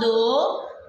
2،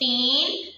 3،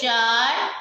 4،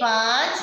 5،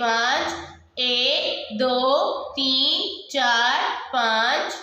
5، 1 2 3 4 5۔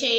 6،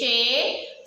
6،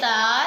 7،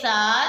7،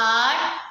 8،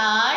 8،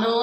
9،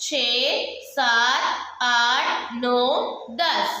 6 7 8 9 10۔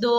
2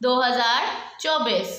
2024۔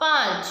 5۔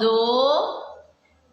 2،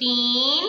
3،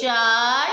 4،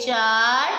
4،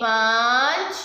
5،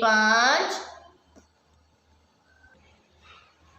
5۔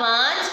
5۔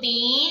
3،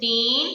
3،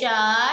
4،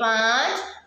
5،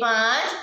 5۔